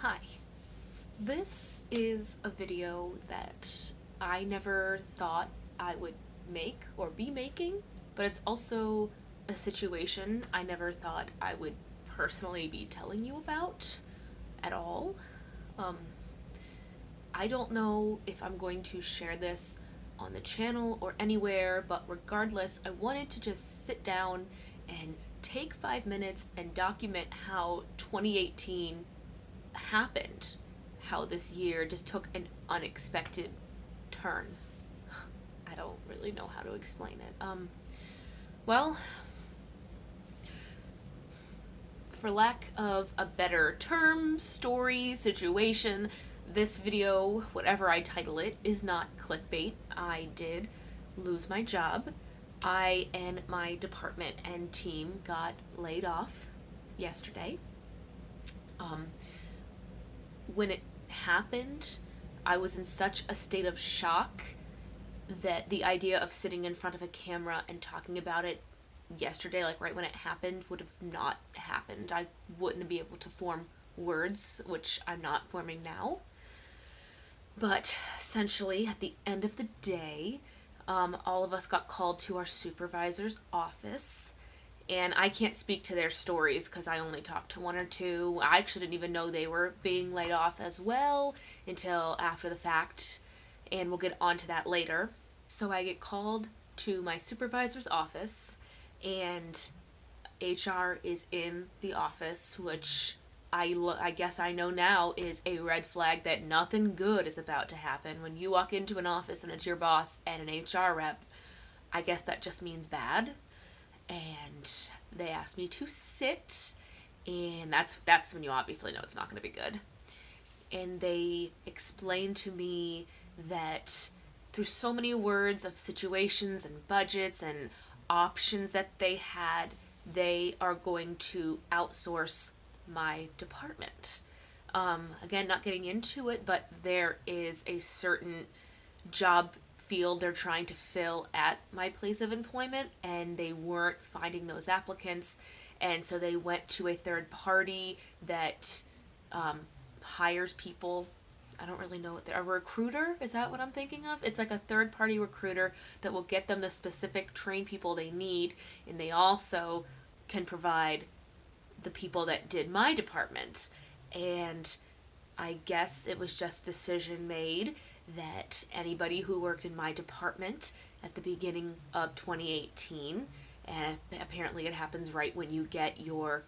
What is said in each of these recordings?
Hi. This is a video that I never thought I would make or be making, but it's also a situation I never thought I would personally be telling you about at all. Um, I don't know if I'm going to share this on the channel or anywhere, but regardless, I wanted to just sit down and take 5 minutes and document how 2018 happened, how this year just took an unexpected turn. I don't really know how to explain it. Well, for lack of a better term, story, situation, this video, whatever I title it, is not clickbait. I did lose my job. I and my department and team got laid off yesterday. Um, when it happened, I was in such a state of shock that the idea of sitting in front of a camera and talking about it yesterday, like right when it happened, would have not happened. I wouldn't be able to form words, which I'm not forming now. But essentially, at the end of the day, all of us got called to our supervisor's office. And I can't speak to their stories because I only talked to one or two. I actually didn't even know they were being laid off as well until after the fact, and we'll get onto that later. So I get called to my supervisor's office, and HR is in the office, which I guess I know now is a red flag that nothing good is about to happen. When you walk into an office and it's your boss and an HR rep, I guess that just means bad. And they asked me to sit, and that's when you obviously know it's not going to be good. And they explained to me that through so many words of situations and budgets and options that they had, they are going to outsource my department. Again, not getting into it, but there is a certain job field they're trying to fill at my place of employment, and they weren't finding those applicants, and so they went to a third party that hires people. I don't really know what they're, a recruiter, is that what I'm thinking of? It's like a third party recruiter that will get them the specific trained people they need, and they also can provide the people that did my department. And I guess it was just decision made that anybody who worked in my department at the beginning of 2018, and apparently it happens right when you get your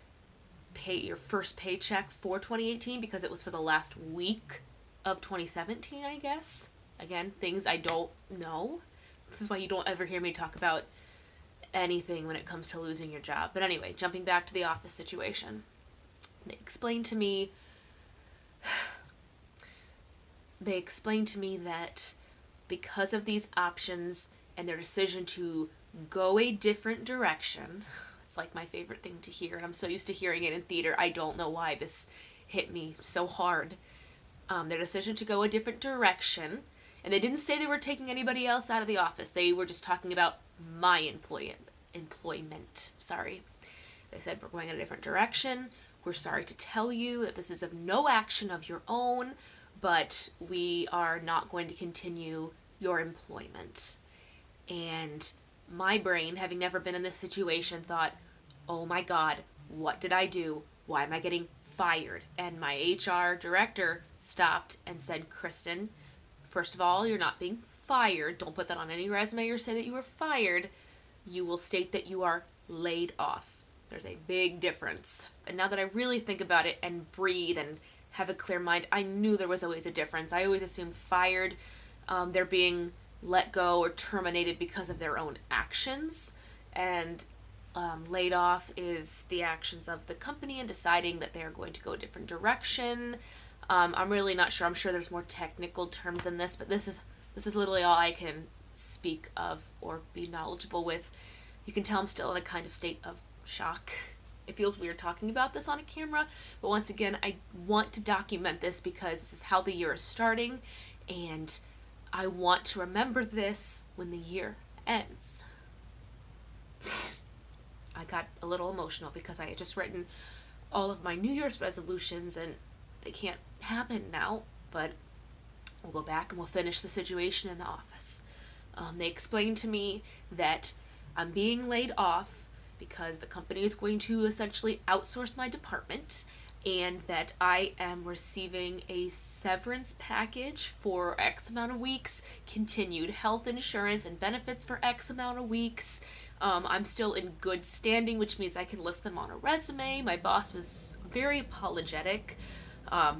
first paycheck for 2018, because it was for the last week of 2017, I guess. Again, things I don't know. This is why you don't ever hear me talk about anything when it comes to losing your job. But anyway, jumping back to the office situation. They explained to me that because of these options and their decision to go a different direction, it's like my favorite thing to hear, and I'm so used to hearing it in theater, I don't know why this hit me so hard. Their decision to go a different direction, and they didn't say they were taking anybody else out of the office. They were just talking about my employment. Sorry. They said, we're going in a different direction. We're sorry to tell you that this is of no action of your own, but we are not going to continue your employment. And my brain, having never been in this situation, thought, oh my God, what did I do? Why am I getting fired? And my HR director stopped and said, Kristen, first of all, you're not being fired. Don't put that on any resume or say that you were fired. You will state that you are laid off. There's a big difference. And now that I really think about it and breathe and have a clear mind, I knew there was always a difference. I always assumed fired, they're being let go or terminated because of their own actions, and laid off is the actions of the company and deciding that they're going to go a different direction. I'm really not sure. I'm sure there's more technical terms than this, but this is literally all I can speak of or be knowledgeable with. You can tell I'm still in a kind of state of shock. It feels weird talking about this on a camera, but once again, I want to document this because this is how the year is starting, and I want to remember this when the year ends. I got a little emotional because I had just written all of my New Year's resolutions, and they can't happen now, but we'll go back and we'll finish the situation in the office. They explained to me that I'm being laid off because the company is going to essentially outsource my department, and that I am receiving a severance package for X amount of weeks, continued health insurance and benefits for X amount of weeks. I'm still in good standing, which means I can list them on a resume. My boss was very apologetic. I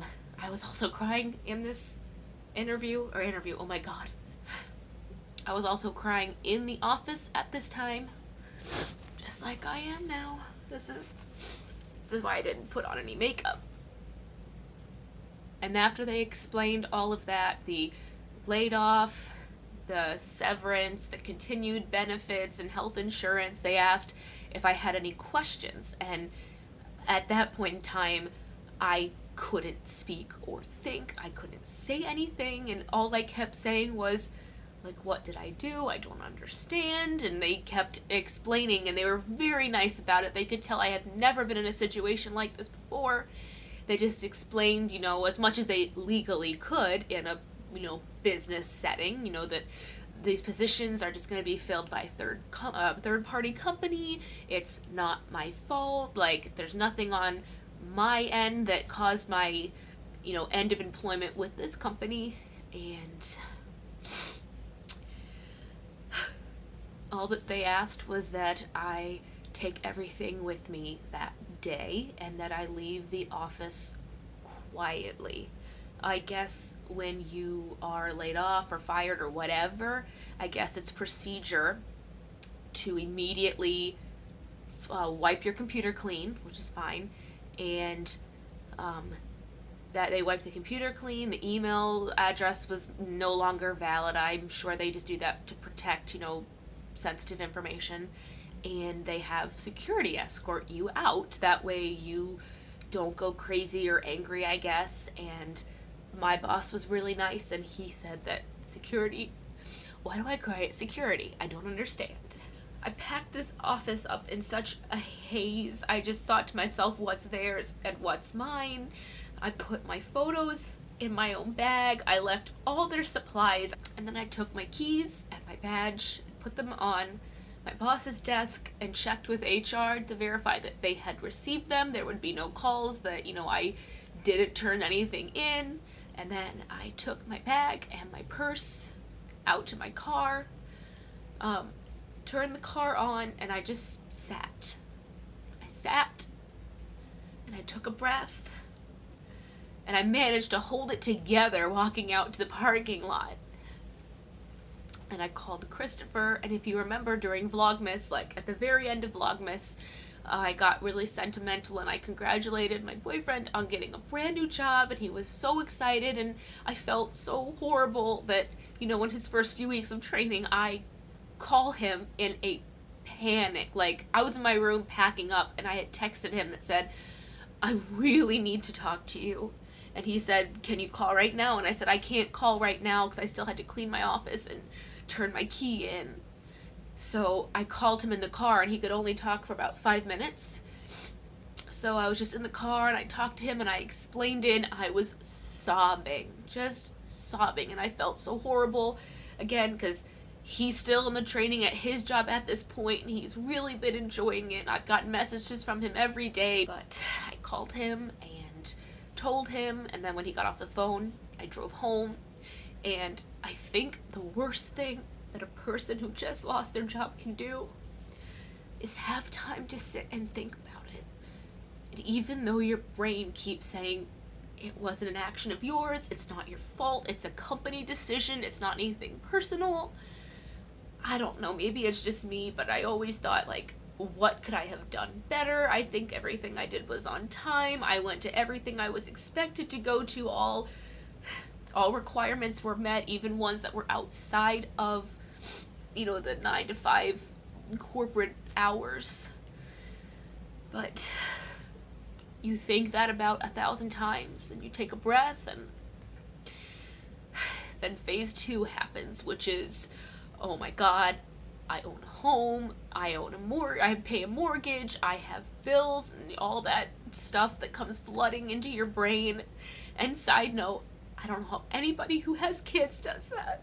was also crying in this interview, oh my god. I was also crying in the office at this time, just like I am now. This is why I didn't put on any makeup. And after they explained all of that, the laid off, the severance, the continued benefits and health insurance, they asked if I had any questions. And at that point in time, I couldn't speak or think. I couldn't say anything, and all I kept saying was, like, what did I do? I don't understand. And they kept explaining, and they were very nice about it. They could tell I had never been in a situation like this before. They just explained, as much as they legally could in a, business setting, that these positions are just going to be filled by third-party company. It's not my fault. Like, there's nothing on my end that caused my, end of employment with this company. And all that they asked was that I take everything with me that day and that I leave the office quietly. I guess when you are laid off or fired or whatever, I guess it's procedure to immediately wipe your computer clean, which is fine, and that they wiped the computer clean. The email address was no longer valid. I'm sure they just do that to protect, sensitive information, and they have security escort you out. That way you don't go crazy or angry, I guess. And my boss was really nice, and he said that security, why do I cry at security? I don't understand. I packed this office up in such a haze. I just thought to myself, what's theirs and what's mine? I put my photos in my own bag. I left all their supplies, and then I took my keys and my badge, put them on my boss's desk, and checked with HR to verify that they had received them. There would be no calls that, I didn't turn anything in. And then I took my bag and my purse out to my car, turned the car on, and I just sat. I sat, and I took a breath, and I managed to hold it together walking out to the parking lot. And I called Christopher, and if you remember during Vlogmas, like at the very end of Vlogmas, I got really sentimental and I congratulated my boyfriend on getting a brand new job, and he was so excited, and I felt so horrible that, in his first few weeks of training, I call him in a panic. Like, I was in my room packing up, and I had texted him that said, I really need to talk to you. And he said, can you call right now? And I said, I can't call right now because I still had to clean my office and turn my key in. So I called him in the car, and he could only talk for about 5 minutes. So I was just in the car, and I talked to him, and I explained it. I was sobbing, just sobbing, and I felt so horrible, again, because he's still in the training at his job at this point, and he's really been enjoying it. I've gotten messages from him every day, but I called him and told him, and then when he got off the phone, I drove home. And I think the worst thing that a person who just lost their job can do is have time to sit and think about it. And even though your brain keeps saying, it wasn't an action of yours, it's not your fault, it's a company decision, it's not anything personal, I don't know, maybe it's just me, but I always thought, like, what could I have done better? I think everything I did was on time. I went to everything I was expected to go to. All requirements were met, even ones that were outside of, the 9 to 5 corporate hours. But you think that about 1,000 times, and you take a breath, and then phase 2 happens, which is, oh my god, I own a home, I pay a mortgage, I have bills, and all that stuff that comes flooding into your brain. And side note, I don't know how anybody who has kids does that.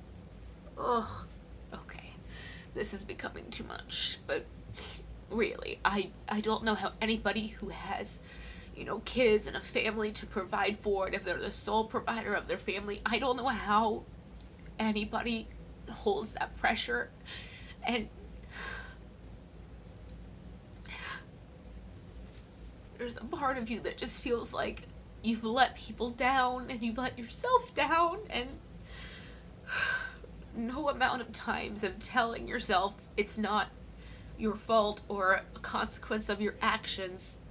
Ugh. Okay. This is becoming too much, but really, I don't know how anybody who has, kids and a family to provide for, and if they're the sole provider of their family, I don't know how anybody holds that pressure. And there's a part of you that just feels like you've let people down and you've let yourself down, and no amount of times of telling yourself it's not your fault or a consequence of your actions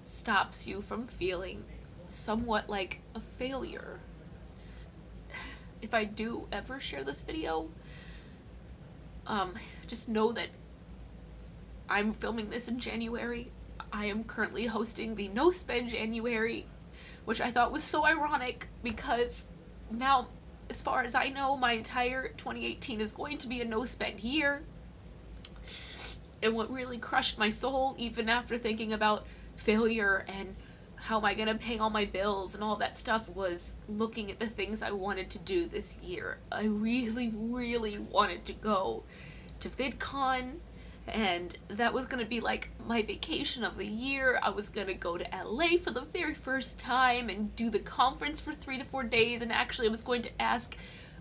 stops you from feeling somewhat like a failure. If I do ever share this video, just know that I'm filming this in January. I am currently hosting the No Spend January, which I thought was so ironic because now, as far as I know, my entire 2018 is going to be a no spend year. And what really crushed my soul, even after thinking about failure and how am I going to pay all my bills and all that stuff, was looking at the things I wanted to do this year. I really, really wanted to go to VidCon, and that was going to be like my vacation of the year. I was going to go to LA for the very first time and do the conference for 3 to 4 days, and actually I was going to ask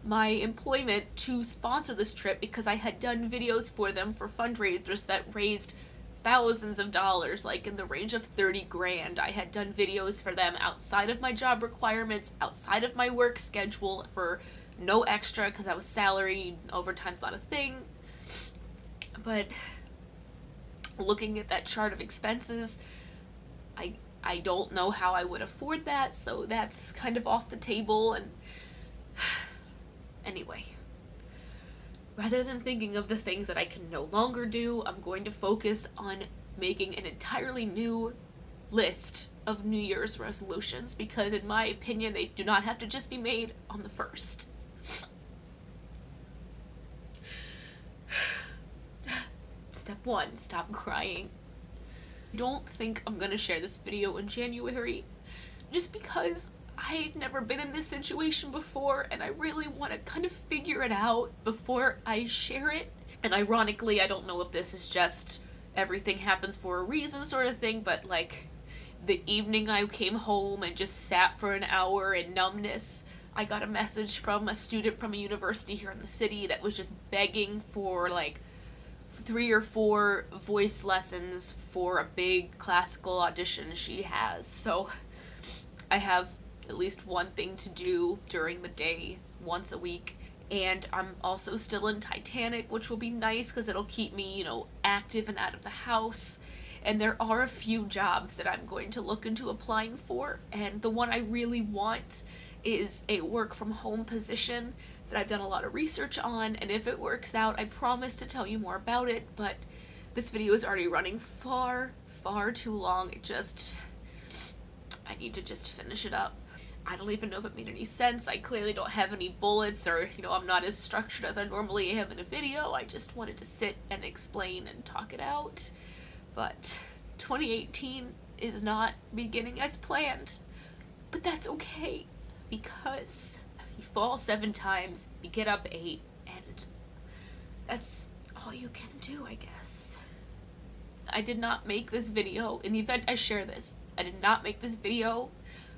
my employment to sponsor this trip because I had done videos for them for fundraisers that raised thousands of dollars, like in the range of 30 grand. I had done videos for them outside of my job requirements, outside of my work schedule, for no extra because I was salaried. Overtime's not a thing. But looking at that chart of expenses, I don't know how I would afford that, so that's kind of off the table. And anyway, rather than thinking of the things that I can no longer do, I'm going to focus on making an entirely new list of New Year's resolutions, because in my opinion, they do not have to just be made on the 1st. Step 1, stop crying. I don't think I'm gonna share this video in January, just because I've never been in this situation before, and I really want to kind of figure it out before I share it. And ironically, I don't know if this is just everything happens for a reason sort of thing, but like the evening I came home and just sat for an hour in numbness, I got a message from a student from a university here in the city that was just begging for like 3 or 4 voice lessons for a big classical audition she has. So I have at least one thing to do during the day once a week, and I'm also still in Titanic, which will be nice because it'll keep me, active and out of the house. And there are a few jobs that I'm going to look into applying for, and the one I really want is a work from home position that I've done a lot of research on, and if it works out, I promise to tell you more about it. But this video is already running far, far too long. I need to just finish it up. I don't even know if it made any sense. I clearly don't have any bullets, or, I'm not as structured as I normally have in a video. I just wanted to sit and explain and talk it out. But 2018 is not beginning as planned. But that's okay, because you fall 7 times, you get up 8, and that's all you can do, I guess. I did not make this video, in the event I share this, I did not make this video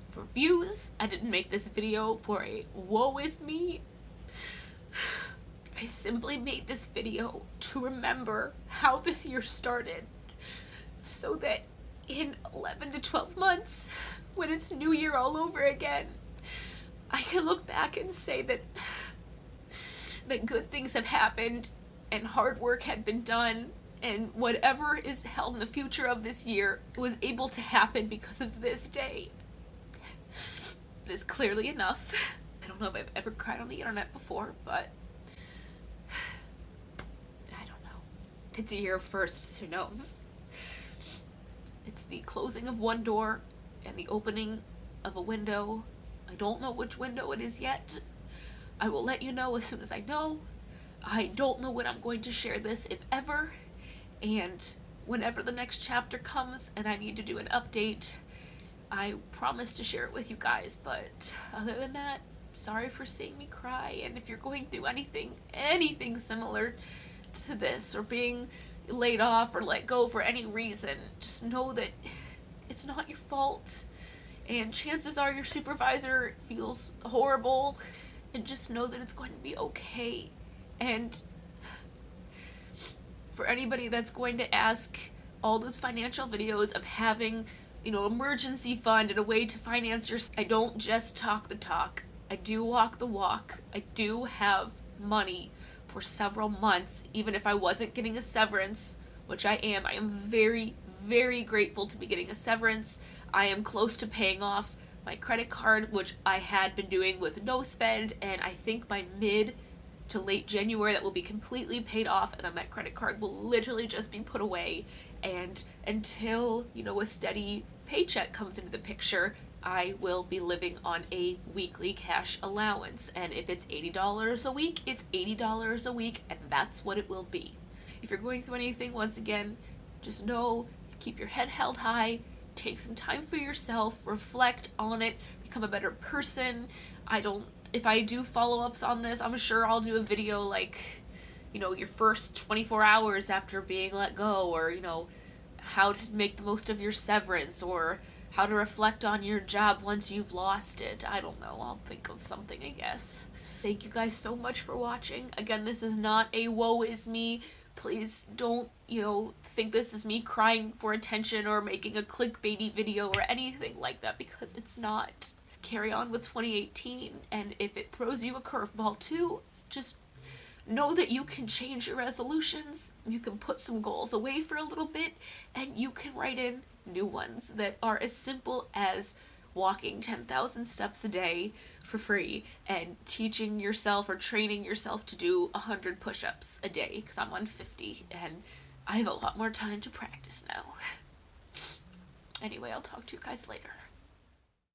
for views. I didn't make this video for a woe is me. I simply made this video to remember how this year started, so that in 11 to 12 months, when it's New Year all over again, I can look back and say that good things have happened and hard work had been done, and whatever is held in the future of this year was able to happen because of this day. It is clearly enough. I don't know if I've ever cried on the internet before, but I don't know. It's a year first, who knows? It's the closing of one door and the opening of a window. I don't know which window it is yet. I will let you know as soon as I know. I don't know when I'm going to share this, if ever. And whenever the next chapter comes and I need to do an update, I promise to share it with you guys. But other than that, sorry for seeing me cry. And if you're going through anything similar to this, or being laid off or let go for any reason, just know that it's not your fault. And chances are your supervisor feels horrible. And just know that it's going to be okay. And for anybody that's going to ask all those financial videos of having, emergency fund and a way to finance your, I don't just talk the talk. I do walk the walk. I do have money for several months, even if I wasn't getting a severance, which I am. I am very, very grateful to be getting a severance. I am close to paying off my credit card, which I had been doing with no spend, and I think by mid to late January that will be completely paid off, and then that credit card will literally just be put away. And until, a steady paycheck comes into the picture, I will be living on a weekly cash allowance. And if it's $80 a week, it's $80 a week, and that's what it will be. If you're going through anything, once again, just know, keep your head held high, take some time for yourself, reflect on it, become a better person. If I do follow-ups on this, I'm sure I'll do a video like, your first 24 hours after being let go, or, how to make the most of your severance, or how to reflect on your job once you've lost it. I don't know. I'll think of something, I guess. Thank you guys so much for watching. Again, this is not a woe is me. Please don't, think this is me crying for attention or making a clickbaity video or anything like that, because it's not. Carry on with 2018, and if it throws you a curveball too, just know that you can change your resolutions, you can put some goals away for a little bit, and you can write in new ones that are as simple as walking 10,000 steps a day for free and teaching yourself or training yourself to do 100 push-ups a day, because I'm on 50 and I have a lot more time to practice now. Anyway, I'll talk to you guys later.